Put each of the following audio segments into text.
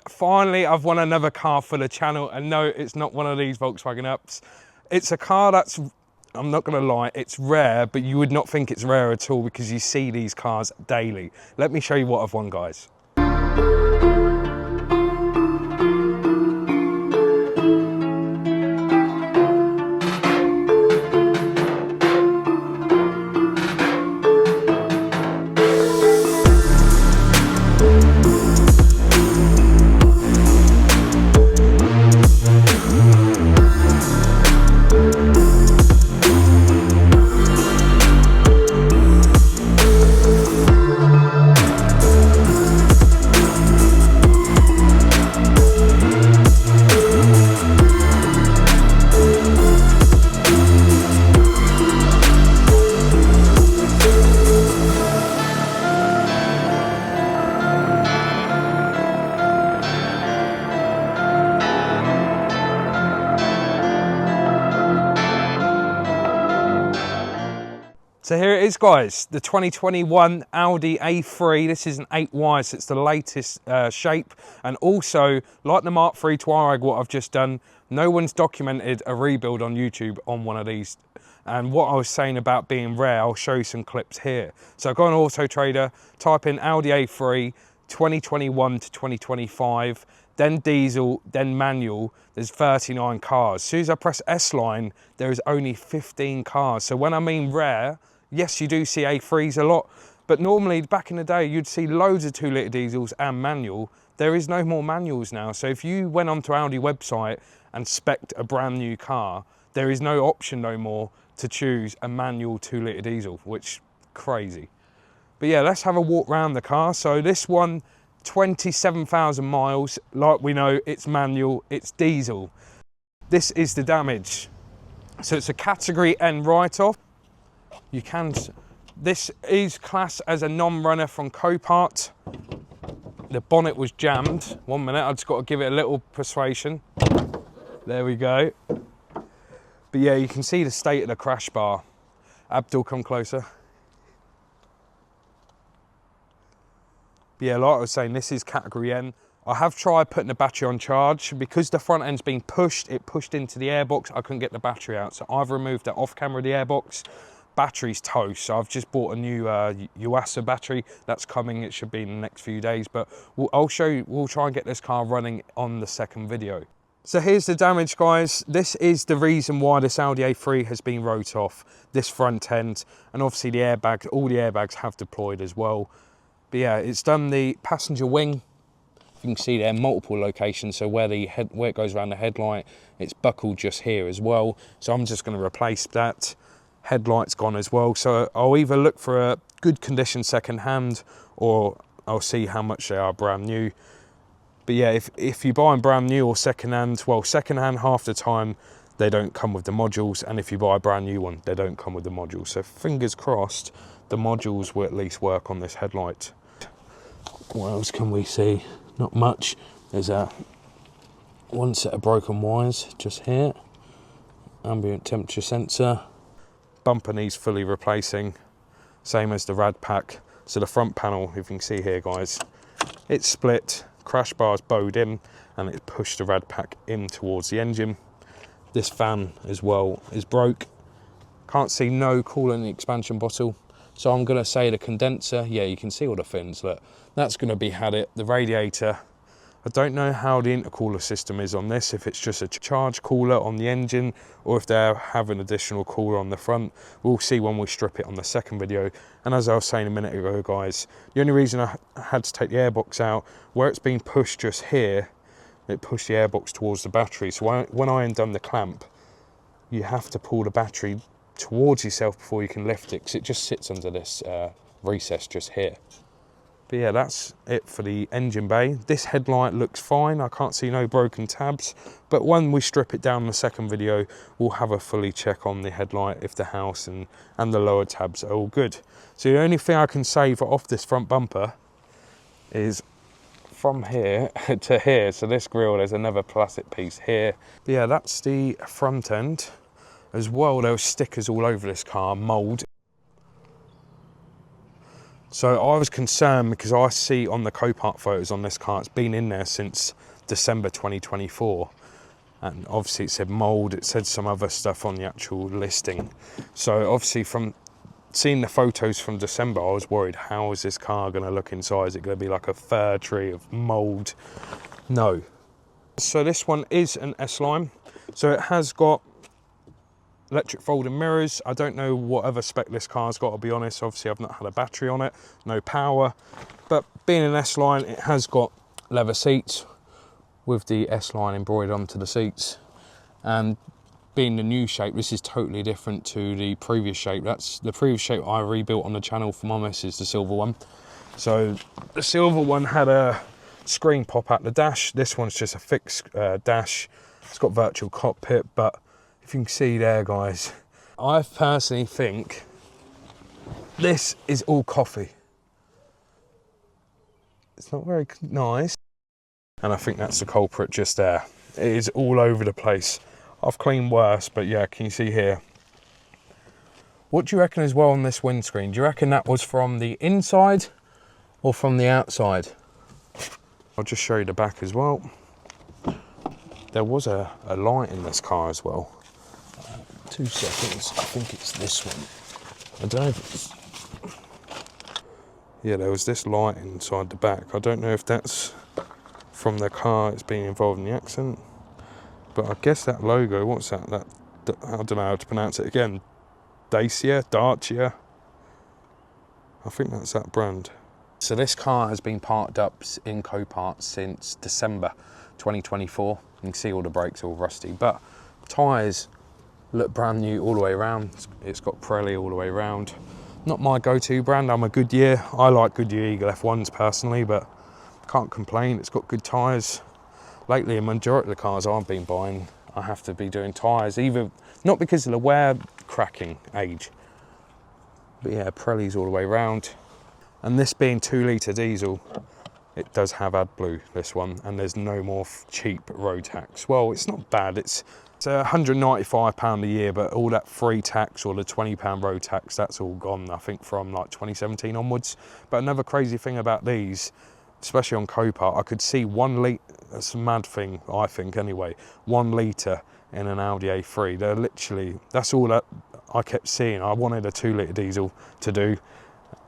Finally, I've won another car for the channel, and no, it's not one of these Volkswagen Ups. It's a car that's, I'm not gonna lie, it's rare, but you would not think it's rare at all because you see these cars daily. Let me show you what I've won, guys. So here it is, guys, the 2021 Audi A3. This is an 8Y, so it's the latest shape. And also, like the Mark III Touareg, what I've just done, no one's documented a rebuild on YouTube on one of these. And what I was saying about being rare, I'll show you some clips here. So go on Auto Trader, type in Audi A3 2021 to 2025, then diesel, then manual. There's 39 cars. As soon as I press S-line, there is only 15 cars. So when I mean rare, yes, you do see A3s a lot, but normally back in the day, you'd see loads of 2-litre diesels and manual. There is no more manuals now. So if you went onto Audi website and spec'd a brand new car, there is no option no more to choose a manual 2-litre diesel, which crazy. But yeah, let's have a walk around the car. So this one, 27,000 miles. Like we know, it's manual, it's diesel. This is the damage. So it's a category N write-off. This is classed as a non-runner from Copart. The bonnet was jammed. 1 minute, I've just got to give it a little persuasion. There we go. But yeah, you can see the state of the crash bar. Abdul, come closer. But yeah, like I was saying, this is category N. I have tried putting the battery on charge. Because the front end's been pushed, it pushed into the airbox, I couldn't get the battery out. So I've removed that off camera, the airbox. Battery's toast, so I've just bought a new Yuasa battery. That's coming, it should be in the next few days, but I'll show you, we'll try and get this car running on the second video. So here's the damage, guys. This is the reason why this Audi A3 has been wrote off, this front end, and obviously the airbags, all the airbags have deployed as well. But yeah, it's done the passenger wing. You can see there multiple locations, so where it goes around the headlight, it's buckled just here as well. So I'm just going to replace that. Headlight's gone as well, so I'll either look for a good condition second hand, or I'll see how much they are brand new. But yeah, if you buy them brand new or second hand, well, second hand half the time they don't come with the modules, and if you buy a brand new one, they don't come with the modules. So fingers crossed the modules will at least work on this headlight. What else can we see? Not much. There's one set of broken wires just here. Ambient temperature sensor. Bumper needs fully replacing, same as the rad pack. So the front panel, if you can see here, guys, it's split, crash bar's bowed in, and it's pushed the rad pack in towards the engine. This fan as well is broke. Can't see no coolant in the expansion bottle. So I'm gonna say the condenser, yeah, you can see all the fins, look, that's gonna be had it. The radiator, I don't know how the intercooler system is on this, if it's just a charge cooler on the engine or if they have an additional cooler on the front. We'll see when we strip it on the second video. And as I was saying a minute ago, guys, the only reason I had to take the airbox out, where it's been pushed just here, it pushed the airbox towards the battery. So when I undone the clamp, you have to pull the battery towards yourself before you can lift it, because it just sits under this recess just here. But yeah, that's it for the engine bay. This headlight looks fine. I can't see no broken tabs. But when we strip it down in the second video, we'll have a fully check on the headlight if the house and the lower tabs are all good. So the only thing I can say for off this front bumper is from here to here. So this grille, there's another plastic piece here. But yeah, that's the front end. As well, there were stickers all over this car, mould. So I was concerned because I see on the Copart photos on this car, it's been in there since December 2024. And obviously it said mould, it said some other stuff on the actual listing. So obviously from seeing the photos from December, I was worried, how is this car going to look inside? Is it going to be like a fir tree of mould? No. So this one is an S-Line. So it has got electric folding mirrors. I don't know what other spec this car's got, I'll be honest. Obviously I've not had a battery on it, no power, but being an S-Line, it has got leather seats with the S-Line embroidered onto the seats. And being the new shape, this is totally different to the previous shape. That's the previous shape I rebuilt on the channel for my missus, the silver one. So the silver one had a screen pop out the dash. This one's just a fixed dash. It's got virtual cockpit, but if you can see there, guys, I personally think this is all coffee. It's not very nice. And I think that's the culprit just there. It is all over the place. I've cleaned worse, but yeah, can you see here? What do you reckon as well on this windscreen? Do you reckon that was from the inside or from the outside? I'll just show you the back as well. There was a light in this car as well. 2 seconds, I think it's this one. I don't know if it's... Yeah, there was this light inside the back. I don't know if that's from the car, it's been involved in the accident. But I guess that logo, what's that? I don't know how to pronounce it again. Dacia? I think that's that brand. So this car has been parked up in Copart since December 2024. You can see all the brakes all rusty, but tyres look brand new all the way around. It's got Pirelli all the way around. Not my go-to brand, I'm a Goodyear. I like Goodyear Eagle F1s personally, but can't complain, it's got good tyres. Lately, a majority of the cars I've been buying, I have to be doing tyres, either not because of the wear cracking age, but yeah, Pirelli's all the way around. And this being 2-litre diesel, it does have AdBlue, this one, and there's no more cheap road tax. Well, it's not bad, it's £195 a year, but all that free tax or the £20 road tax, that's all gone, I think, from like 2017 onwards. But another crazy thing about these, especially on Copart, I could see 1 litre, that's a mad thing, I think anyway, 1 litre in an Audi A3. They're literally, that's all that I kept seeing. I wanted a 2-litre diesel to do.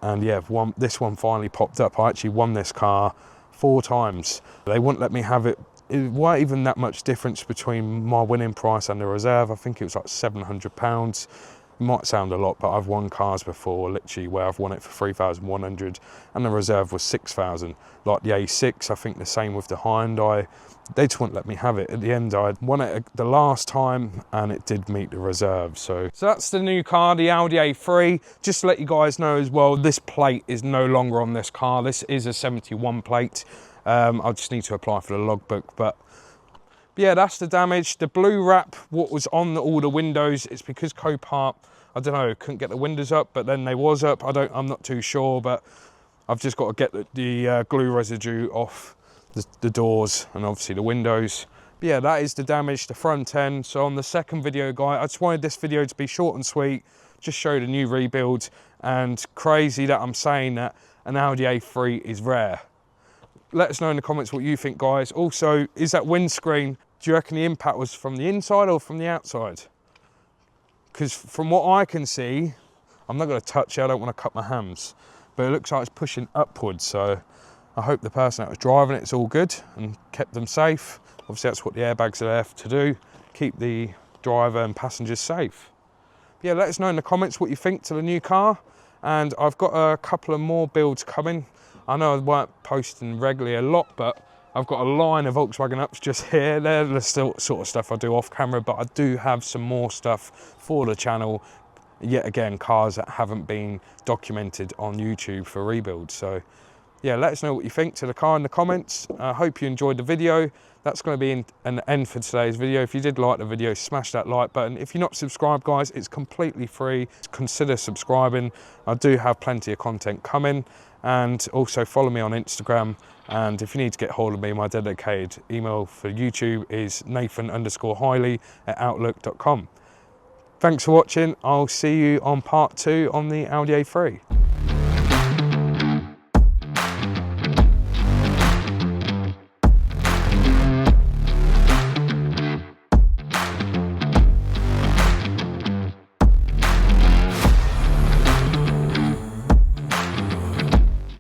And yeah, this one finally popped up. I actually won this car 4 times. They wouldn't let me have it. It wasn't even that much difference between my winning price and the reserve. I think it was like £700. It might sound a lot, but I've won cars before, literally, where I've won it for 3,100 and the reserve was 6,000. Like the A6, I think the same with the Hyundai. They just wouldn't let me have it. At the end, I won it the last time and it did meet the reserve. So that's the new car, the Audi A3. Just to let you guys know as well, this plate is no longer on this car. This is a 71 plate. I just need to apply for the logbook, but yeah, that's the damage. The blue wrap, what was on all the windows, it's because Copart, I don't know, couldn't get the windows up, but then they was up. I'm not too sure, but I've just got to get the glue residue off the doors and obviously the windows. But yeah, that is the damage, the front end. So on the second video, guys, I just wanted this video to be short and sweet, just show the new rebuild, and crazy that I'm saying that an Audi A3 is rare. Let us know in the comments what you think, guys. Also, is that windscreen, do you reckon the impact was from the inside or from the outside? Because from what I can see, I'm not going to touch it, I don't want to cut my hams, but it looks like it's pushing upwards. So I hope the person that was driving it's all good and kept them safe. Obviously that's what the airbags are there to do, keep the driver and passengers safe. Yeah, let us know in the comments what you think to the new car, and I've got a couple of more builds coming. I know I weren't posting regularly a lot, but I've got a line of Volkswagen Ups just here. They're the sort of stuff I do off camera, but I do have some more stuff for the channel. Yet again, cars that haven't been documented on YouTube for rebuild. So yeah, let us know what you think to the car in the comments. I hope you enjoyed the video. That's going to be an end for today's video. If you did like the video, smash that like button. If you're not subscribed, guys, it's completely free. Consider subscribing. I do have plenty of content coming. And also follow me on Instagram. And if you need to get hold of me, my dedicated email for YouTube is nathan_hiley@outlook.com. Thanks for watching. I'll see you on part 2 on the Audi A3.